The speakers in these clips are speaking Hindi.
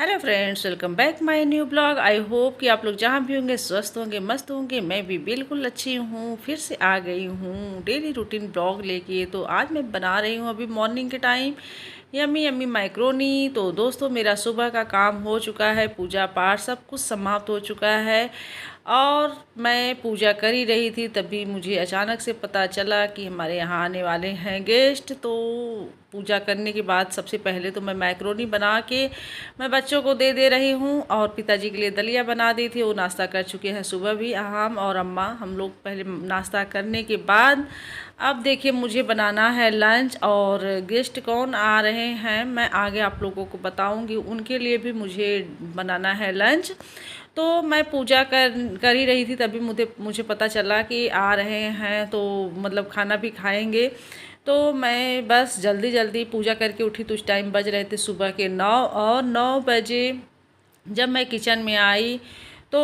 Hello friends, welcome back my new blog. I hope कि आप लोग जहाँ भी होंगे स्वस्थ होंगे, मस्त होंगे। मैं भी बिल्कुल अच्छी हूँ। फिर से आ गई हूँ डेली रूटीन ब्लॉग लेके। तो आज मैं बना रही हूँ अभी मॉर्निंग के टाइम यम्मी यम्मी मैक्रोनी। तो दोस्तों, मेरा सुबह का काम हो चुका है, पूजा पाठ सब कुछ समाप्त हो चुका है और मैं पूजा कर ही रही थी तभी मुझे अचानक से पता चला कि हमारे यहाँ आने वाले हैं गेस्ट। तो पूजा करने के बाद सबसे पहले तो मैं मैक्रोनी बना के मैं बच्चों को दे रही हूँ और पिताजी के लिए दलिया बना दी थी। वो नाश्ता कर चुके हैं सुबह भी, हम और अम्मा हम लोग पहले नाश्ता करने के बाद अब देखिए मुझे बनाना है लंच। और गेस्ट कौन आ रहे हैं मैं आगे आप लोगों को बताऊंगी, उनके लिए भी मुझे बनाना है लंच। तो मैं पूजा कर ही रही थी तभी मुझे पता चला कि आ रहे हैं, तो मतलब खाना भी खाएंगे। तो मैं बस जल्दी जल्दी पूजा करके उठी तो उस टाइम बज रहे थे सुबह के 9 और 9 बजे जब मैं किचन में आई तो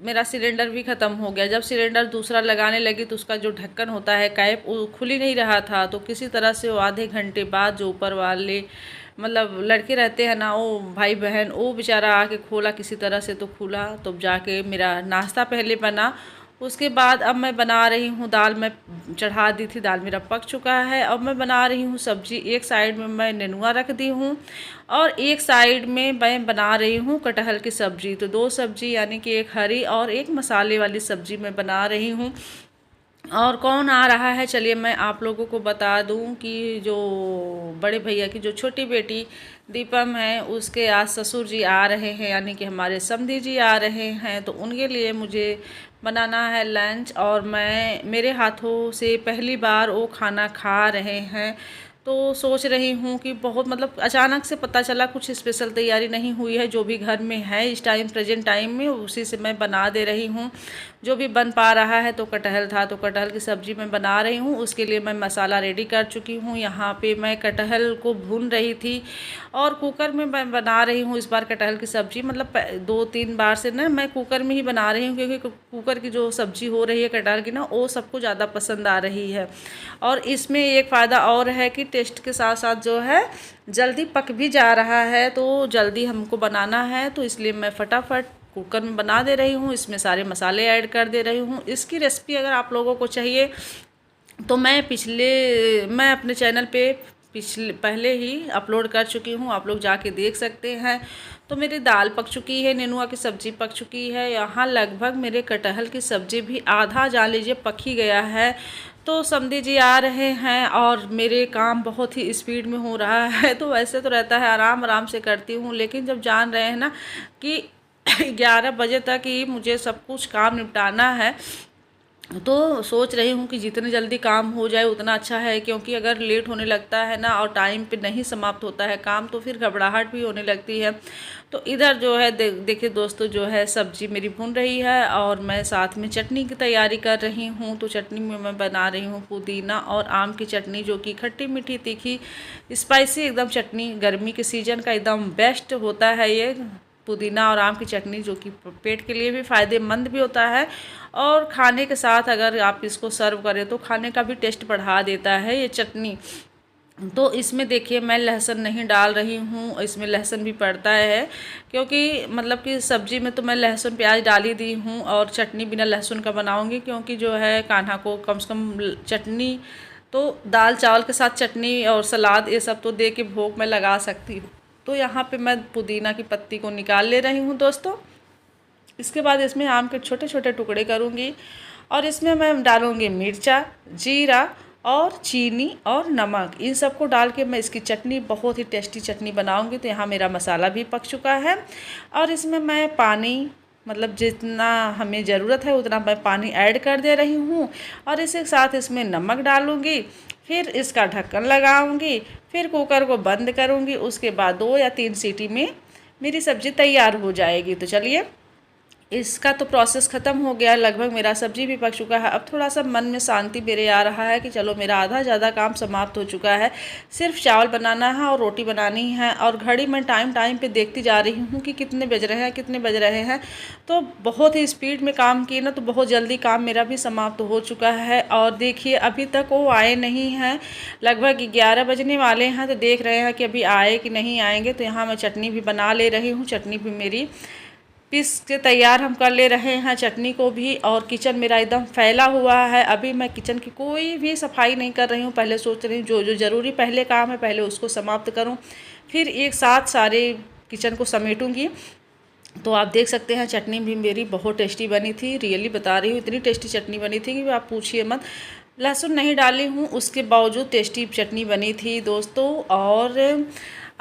मेरा सिलेंडर भी ख़त्म हो गया। जब सिलेंडर दूसरा लगाने लगी तो उसका जो ढक्कन होता है कैप वो खुल ही नहीं रहा था। तो किसी तरह से वो आधे घंटे बाद जो ऊपर वाले मतलब लड़के रहते हैं ना, वो भाई बहन, वो बेचारा आके खोला किसी तरह से, तो खुला तो जाके मेरा नाश्ता पहले बना। उसके बाद अब मैं बना रही हूँ दाल। मैं चढ़ा दी थी, दाल मेरा पक चुका है। अब मैं बना रही हूँ सब्जी। एक साइड में मैं नेनुआ रख दी हूँ और एक साइड में मैं बना रही हूँ कटहल की सब्ज़ी। तो दो सब्ज़ी यानी कि एक हरी और एक मसाले वाली सब्ज़ी मैं बना रही हूँ। और कौन आ रहा है चलिए मैं आप लोगों को बता दूं कि जो बड़े भैया की जो छोटी बेटी दीपम है उसके आज ससुर जी आ रहे हैं, यानी कि हमारे समधी जी आ रहे हैं। तो उनके लिए मुझे बनाना है लंच और मैं मेरे हाथों से पहली बार वो खाना खा रहे हैं। तो सोच रही हूँ कि बहुत मतलब अचानक से पता चला, कुछ स्पेशल तैयारी नहीं हुई है। जो भी घर में है इस टाइम प्रेजेंट टाइम में उसी से मैं बना दे रही हूँ जो भी बन पा रहा है। तो कटहल था तो कटहल की सब्ज़ी मैं बना रही हूँ। उसके लिए मैं मसाला रेडी कर चुकी हूँ। यहाँ पे मैं कटहल को भून रही थी और कुकर में मैं बना रही हूँ इस बार कटहल की सब्ज़ी। मतलब 2-3 बार से ना मैं कुकर में ही बना रही हूँ क्योंकि कुकर की जो सब्ज़ी हो रही है कटहल की ना, वो सबको ज़्यादा पसंद आ रही है। और इसमें एक फ़ायदा और है कि टेस्ट के साथ साथ जो है जल्दी पक भी जा रहा है। तो जल्दी हमको बनाना है तो इसलिए मैं फटाफट कुकर में बना दे रही हूँ। इसमें सारे मसाले ऐड कर दे रही हूँ। इसकी रेसिपी अगर आप लोगों को चाहिए तो मैं अपने चैनल पे पहले ही अपलोड कर चुकी हूँ, आप लोग जाके देख सकते हैं। तो मेरी दाल पक चुकी है, नेनुआ की सब्ज़ी पक चुकी है। यहाँ लगभग मेरे कटहल की सब्ज़ी भी आधा जान लीजिए पक ही गया है। तो समधी जी आ रहे हैं और मेरे काम बहुत ही स्पीड में हो रहा है। तो वैसे तो रहता है आराम आराम से करती हूँ, लेकिन जब जान रहे हैं ना कि 11 बजे तक ही मुझे सब कुछ काम निपटाना है तो सोच रही हूँ कि जितने जल्दी काम हो जाए उतना अच्छा है। क्योंकि अगर लेट होने लगता है ना और टाइम पे नहीं समाप्त होता है काम तो फिर घबराहट भी होने लगती है। तो इधर जो है देखिए दोस्तों, जो है सब्ज़ी मेरी भुन रही है और मैं साथ में चटनी की तैयारी कर रही हूँ। तो चटनी में मैं बना रही हूँ पुदीना और आम की चटनी, जो कि खट्टी मीठी तीखी स्पाइसी एकदम चटनी। गर्मी के सीज़न का एकदम बेस्ट होता है ये पुदीना और आम की चटनी, जो कि पेट के लिए भी फ़ायदेमंद भी होता है और खाने के साथ अगर आप इसको सर्व करें तो खाने का भी टेस्ट बढ़ा देता है ये चटनी। तो इसमें देखिए मैं लहसुन नहीं डाल रही हूँ, इसमें लहसुन भी पड़ता है क्योंकि मतलब कि सब्ज़ी में तो मैं लहसुन प्याज डाल ही दी हूँ और चटनी बिना लहसुन का बनाऊँगी। क्योंकि जो है कान्हा को कम से कम चटनी तो दाल चावल के साथ चटनी और सलाद ये सब तो दे के भोग में लगा सकती हूँ। तो यहाँ पे मैं पुदीना की पत्ती को निकाल ले रही हूँ दोस्तों। इसके बाद इसमें आम के छोटे छोटे टुकड़े करूँगी और इसमें मैं डालूँगी मिर्चा, जीरा और चीनी और नमक। इन सबको डाल के मैं इसकी चटनी बहुत ही टेस्टी चटनी बनाऊँगी। तो यहाँ मेरा मसाला भी पक चुका है और इसमें मैं पानी मतलब जितना हमें ज़रूरत है उतना मैं पानी ऐड कर दे रही हूँ और इसके साथ इसमें नमक डालूँगी। फिर इसका ढक्कन लगाऊँगी, फिर कुकर को बंद करूँगी। उसके बाद 2 या 3 सीटी में मेरी सब्ज़ी तैयार हो जाएगी। तो चलिए इसका तो प्रोसेस ख़त्म हो गया, लगभग मेरा सब्ज़ी भी पक चुका है। अब थोड़ा सा मन में शांति मेरे आ रहा है कि चलो मेरा आधा ज़्यादा काम समाप्त हो चुका है, सिर्फ चावल बनाना है और रोटी बनानी है। और घड़ी मैं टाइम पे देखती जा रही हूँ कि कितने बज रहे हैं, कितने बज रहे हैं। तो बहुत ही स्पीड में काम किए ना, तो बहुत जल्दी काम मेरा भी समाप्त हो चुका है। और देखिए अभी तक वो आए नहीं हैं, लगभग 11 बजने वाले हैं। तो देख रहे हैं कि अभी आए कि नहीं आएंगे। तो यहाँ मैं चटनी भी बना ले रही हूँ, चटनी भी मेरी पीस के तैयार हम कर ले रहे हैं चटनी को भी। और किचन मेरा एकदम फैला हुआ है। अभी मैं किचन की कोई भी सफाई नहीं कर रही हूँ, पहले सोच रही हूँ जो जो ज़रूरी पहले काम है पहले उसको समाप्त करूँ, फिर एक साथ सारे किचन को समेटूँगी। तो आप देख सकते हैं चटनी भी मेरी बहुत टेस्टी बनी थी, रियली बता रही हूँ, इतनी टेस्टी चटनी बनी थी कि आप पूछिए मत। लहसुन नहीं डाली हूँ, उसके बावजूद टेस्टी चटनी बनी थी दोस्तों। और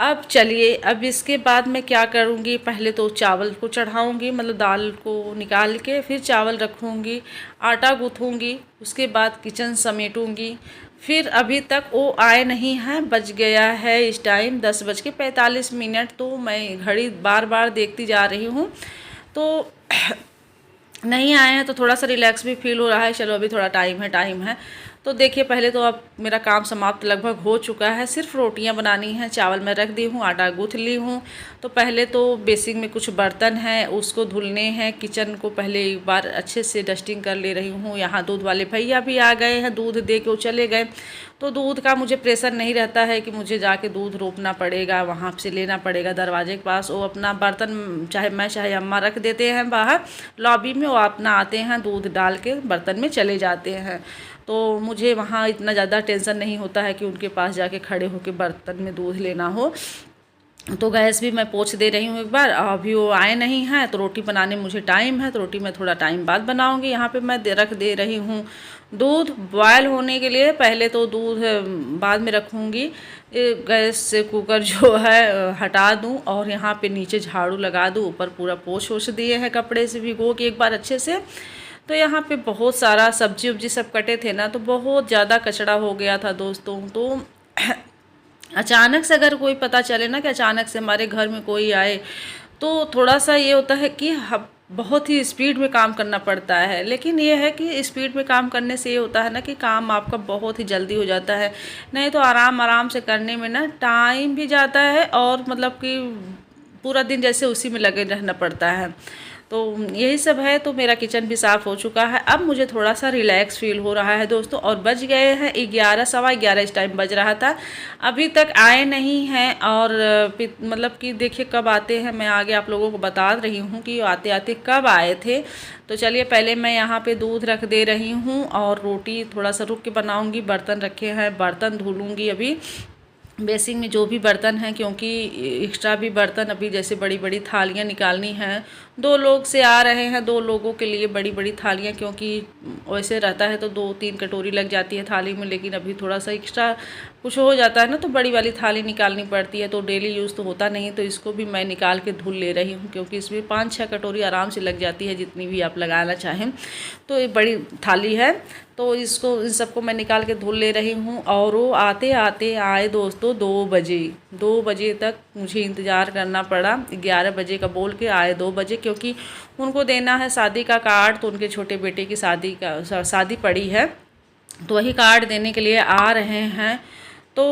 अब चलिए, अब इसके बाद मैं क्या करूँगी, पहले तो चावल को चढ़ाऊँगी, मतलब दाल को निकाल के फिर चावल रखूँगी, आटा गूँथूँगी, उसके बाद किचन समेटूँगी। फिर अभी तक वो आए नहीं हैं, बज गया है इस टाइम 10:45। तो मैं घड़ी बार बार देखती जा रही हूँ, तो नहीं आए हैं। तो थोड़ा सा रिलैक्स भी फील हो रहा है, चलो अभी थोड़ा टाइम है। तो देखिए पहले तो अब मेरा काम समाप्त लगभग हो चुका है, सिर्फ रोटियां बनानी हैं। चावल मैं रख दी हूँ, आटा गूँथ ली हूँ। तो पहले तो बेसिन में कुछ बर्तन हैं उसको धुलने हैं, किचन को पहले एक बार अच्छे से डस्टिंग कर ले रही हूँ। यहाँ दूध वाले भैया भी आ गए हैं, दूध दे के वो चले गए। तो दूध का मुझे प्रेशर नहीं रहता है कि मुझे जाके दूध रोकना पड़ेगा, वहाँ से लेना पड़ेगा दरवाजे के पास। वो अपना बर्तन चाहे मैं चाहे अम्मा रख देते हैं बाहर लॉबी में, वो अपना आते हैं दूध डाल के बर्तन में चले जाते हैं। तो मुझे वहाँ इतना ज़्यादा टेंशन नहीं होता है कि उनके पास जाके खड़े होकर बर्तन में दूध लेना हो। तो गैस भी मैं पोंछ दे रही हूँ एक बार। अभी वो आए नहीं हैं, तो रोटी बनाने मुझे टाइम है, तो रोटी मैं थोड़ा टाइम बाद बनाऊँगी। यहाँ पे मैं रख दे रही हूँ दूध बॉयल होने के लिए। पहले तो दूध बाद में रखूँगी, गैस से कुकर जो है हटा दूँ और यहाँ पे नीचे झाड़ू लगा दूँ। ऊपर पूरा पोंछ ओछ दिए हैं कपड़े से भिगो के एक बार अच्छे से। तो यहाँ पे बहुत सारा सब्जी उब्जी सब कटे थे ना, तो बहुत ज़्यादा कचरा हो गया था दोस्तों। तो अचानक से अगर कोई पता चले ना कि अचानक से हमारे घर में कोई आए, तो थोड़ा सा ये होता है कि बहुत ही स्पीड में काम करना पड़ता है। लेकिन ये है कि स्पीड में काम करने से ये होता है ना कि काम आपका बहुत ही जल्दी हो जाता है। नहीं तो आराम आराम से करने में ना टाइम भी जाता है, और मतलब कि पूरा दिन जैसे उसी में लगे रहना पड़ता है। तो यही सब है। तो मेरा किचन भी साफ़ हो चुका है, अब मुझे थोड़ा सा रिलैक्स फील हो रहा है दोस्तों। और बज गए हैं 11, सवा 11 इस टाइम बज रहा था, अभी तक आए नहीं हैं। और मतलब कि देखिए कब आते हैं, मैं आगे आप लोगों को बता रही हूँ कि आते आते कब आए थे। तो चलिए पहले मैं यहाँ पे दूध रख दे रही हूँ और रोटी थोड़ा सा रुक के बनाऊँगी। बर्तन रखे हैं, बर्तन धुलूँगी अभी बेसिन में जो भी बर्तन हैं, क्योंकि एक्स्ट्रा भी बर्तन अभी जैसे बड़ी बड़ी थालियाँ निकालनी हैं। 2 लोग से आ रहे हैं, 2 लोगों के लिए बड़ी बड़ी थालियाँ, क्योंकि वैसे रहता है तो 2-3 कटोरी लग जाती है थाली में, लेकिन अभी थोड़ा सा एक्स्ट्रा कुछ हो जाता है ना, तो बड़ी वाली थाली निकालनी पड़ती है। तो डेली यूज़ तो होता नहीं, तो इसको भी मैं निकाल के धुल ले रही हूँ, क्योंकि इसमें 5-6 कटोरी आराम से लग जाती है, जितनी भी आप लगाना चाहें। तो ये बड़ी थाली है, तो इसको इन सबको मैं निकाल के धुल ले रही हूँ। और वो आते आते आए दोस्तों 2 बजे। 2 बजे तक मुझे इंतज़ार करना पड़ा, 11 बजे का बोल के आए 2 बजे, क्योंकि उनको देना है शादी का कार्ड। तो उनके छोटे बेटे की शादी पड़ी है, तो वही कार्ड देने के लिए आ रहे हैं। तो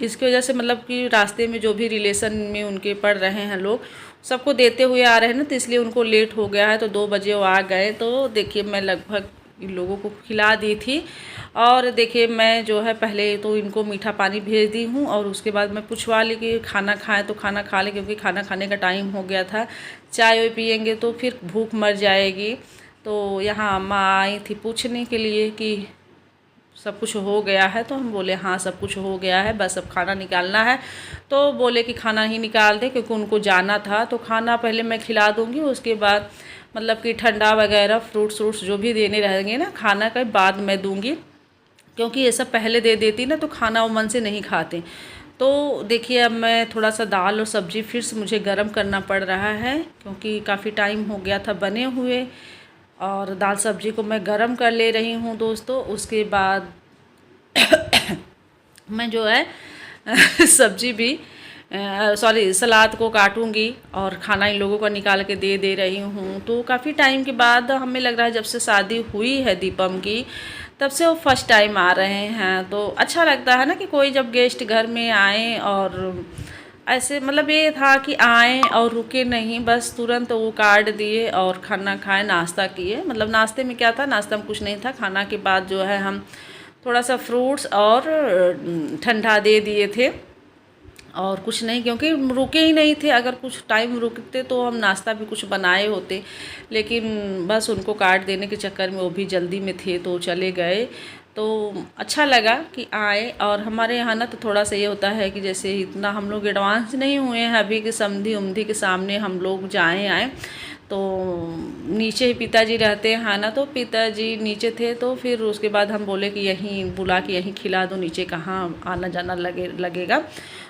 इसकी वजह से मतलब कि रास्ते में जो भी रिलेशन में उनके पढ़ रहे हैं लोग, सबको देते हुए आ रहे हैं ना, तो इसलिए उनको लेट हो गया है। तो 2 बजे वो आ गए। तो देखिए मैं लगभग इन लोगों को खिला दी थी। और देखिए मैं जो है पहले तो इनको मीठा पानी भेज दी हूँ, और उसके बाद मैं पूछवा ली कि खाना खाएं तो खाना खा लें, क्योंकि खाना खाने का टाइम हो गया था। चाय वाय पियेंगे तो फिर भूख मर जाएगी। तो यहाँ अम्मा आई थी पूछने के लिए कि सब कुछ हो गया है। तो हम बोले हाँ सब कुछ हो गया है, बस अब खाना निकालना है। तो बोले कि खाना ही निकाल दे, क्योंकि उनको जाना था। तो खाना पहले मैं खिला दूँगी, उसके बाद मतलब कि ठंडा वगैरह फ्रूट्स व्रूट्स जो भी देने रहेंगे ना, खाना के बाद मैं दूँगी, क्योंकि ये सब पहले दे देती ना तो खाना वो मन से नहीं खाते। तो देखिए अब मैं थोड़ा सा दाल और सब्ज़ी फिर से मुझे गरम करना पड़ रहा है, क्योंकि काफ़ी टाइम हो गया था बने हुए। और दाल सब्ज़ी को मैं गरम कर ले रही हूँ दोस्तों। उसके बाद मैं जो है सब्ज़ी भी सॉरी सलाद को काटूंगी और खाना इन लोगों को निकाल के दे रही हूँ। तो काफ़ी टाइम के बाद हमें लग रहा है जब से शादी हुई है दीपम की, तब से वो फर्स्ट टाइम आ रहे हैं। तो अच्छा लगता है ना कि कोई जब गेस्ट घर में आए, और ऐसे मतलब ये था कि आए और रुके नहीं, बस तुरंत वो कार्ड दिए और खाना खाए, नाश्ता किए। मतलब नाश्ते में क्या था, नाश्ता में कुछ नहीं था। खाना के बाद जो है हम थोड़ा सा फ्रूट्स और ठंडा दे दिए थे और कुछ नहीं, क्योंकि रुके ही नहीं थे। अगर कुछ टाइम रुकते तो हम नाश्ता भी कुछ बनाए होते, लेकिन बस उनको कार्ड देने के चक्कर में वो भी जल्दी में थे तो चले गए। तो अच्छा लगा कि आए। और हमारे यहाँ ना तो थोड़ा सा ये होता है कि जैसे इतना हम लोग एडवांस नहीं हुए हैं अभी कि समधी उमधी के सामने हम लोग जाएँ आएँ। तो नीचे ही पिताजी रहते हैं ना, तो पिताजी नीचे थे। तो फिर उसके बाद हम बोले कि यहीं बुला के यहीं खिला दो, नीचे कहाँ आना जाना लगेगा।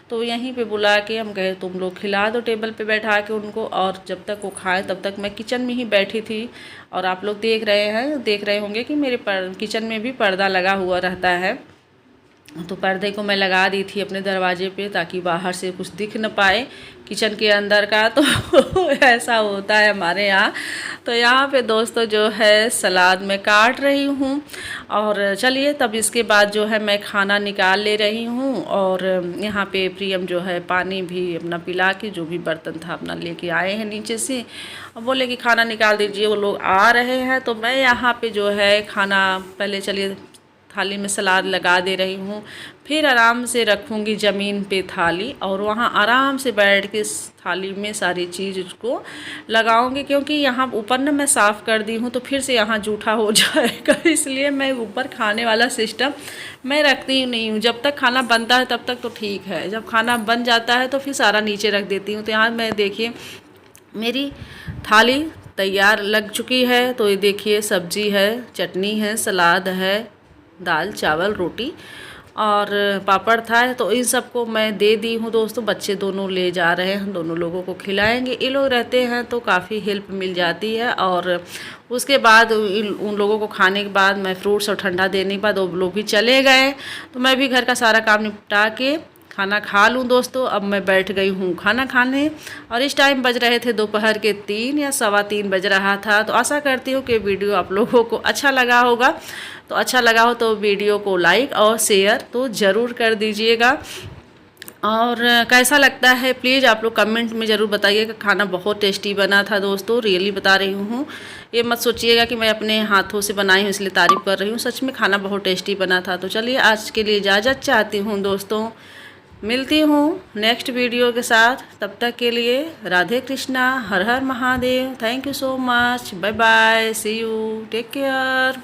तो यहीं पे बुला के हम कहे तुम लोग खिला दो टेबल पे बैठा के उनको, और जब तक वो खाए तब तक मैं किचन में ही बैठी थी। और आप लोग देख रहे होंगे कि मेरे किचन में भी पर्दा लगा हुआ रहता है। तो पर्दे को मैं लगा दी थी अपने दरवाजे पे, ताकि बाहर से कुछ दिख न पाए किचन के अंदर का। तो ऐसा होता है हमारे यहाँ। तो यहाँ पे दोस्तों जो है सलाद मैं काट रही हूँ, और चलिए तब इसके बाद जो है मैं खाना निकाल ले रही हूँ। और यहाँ पे प्रियम जो है पानी भी अपना पिला के, जो भी बर्तन था अपना लेके आए हैं नीचे से, और बोले कि खाना निकाल दीजिए, वो लोग आ रहे हैं। तो मैं यहाँ पे जो है खाना पहले चलिए थाली में सलाद लगा दे रही हूँ, फिर आराम से रखूँगी ज़मीन पे थाली, और वहाँ आराम से बैठ के थाली में सारी चीज़ उसको लगाऊंगी। क्योंकि यहाँ ऊपर ना मैं साफ़ कर दी हूँ तो फिर से यहाँ जूठा हो जाएगा, इसलिए मैं ऊपर खाने वाला सिस्टम मैं रखती ही नहीं हूँ। जब तक खाना बनता है तब तक तो ठीक है, जब खाना बन जाता है तो फिर सारा नीचे रख देती हूँ। तो यहाँ मैं देखिए मेरी थाली तैयार लग चुकी है। तो ये देखिए सब्जी है, चटनी है, सलाद है, दाल चावल रोटी और पापड़ था। तो इन सबको मैं दे दी हूँ दोस्तों। बच्चे दोनों ले जा रहे हैं, दोनों लोगों को खिलाएंगे। ये लोग रहते हैं तो काफ़ी हेल्प मिल जाती है। और उसके बाद उन लोगों को खाने के बाद मैं फ्रूट्स और ठंडा देने के बाद वो लोग भी चले गए। तो मैं भी घर का सारा काम निपटा के खाना खा लूँ दोस्तों। अब मैं बैठ गई हूँ खाना खाने, और इस टाइम बज रहे थे दोपहर के 3 या सवा 3 बज रहा था। तो आशा करती हूँ कि वीडियो आप लोगों को अच्छा लगा होगा। तो अच्छा लगा हो तो वीडियो को लाइक और शेयर तो ज़रूर कर दीजिएगा। और कैसा लगता है प्लीज़ आप लोग कमेंट में ज़रूर बताइएगा। खाना बहुत टेस्टी बना था दोस्तों, रियली बता रही हूँ। ये मत सोचिएगा कि मैं अपने हाथों से बनाई हूँ इसलिए तारीफ़ कर रही हूँ, सच में खाना बहुत टेस्टी बना था। तो चलिए आज के लिए इजाज़त चाहती हूँ दोस्तों, मिलती हूँ नेक्स्ट वीडियो के साथ। तब तक के लिए Radhe Krishna, Har Har Mahadev. Thank you so much, bye bye, see you, take care.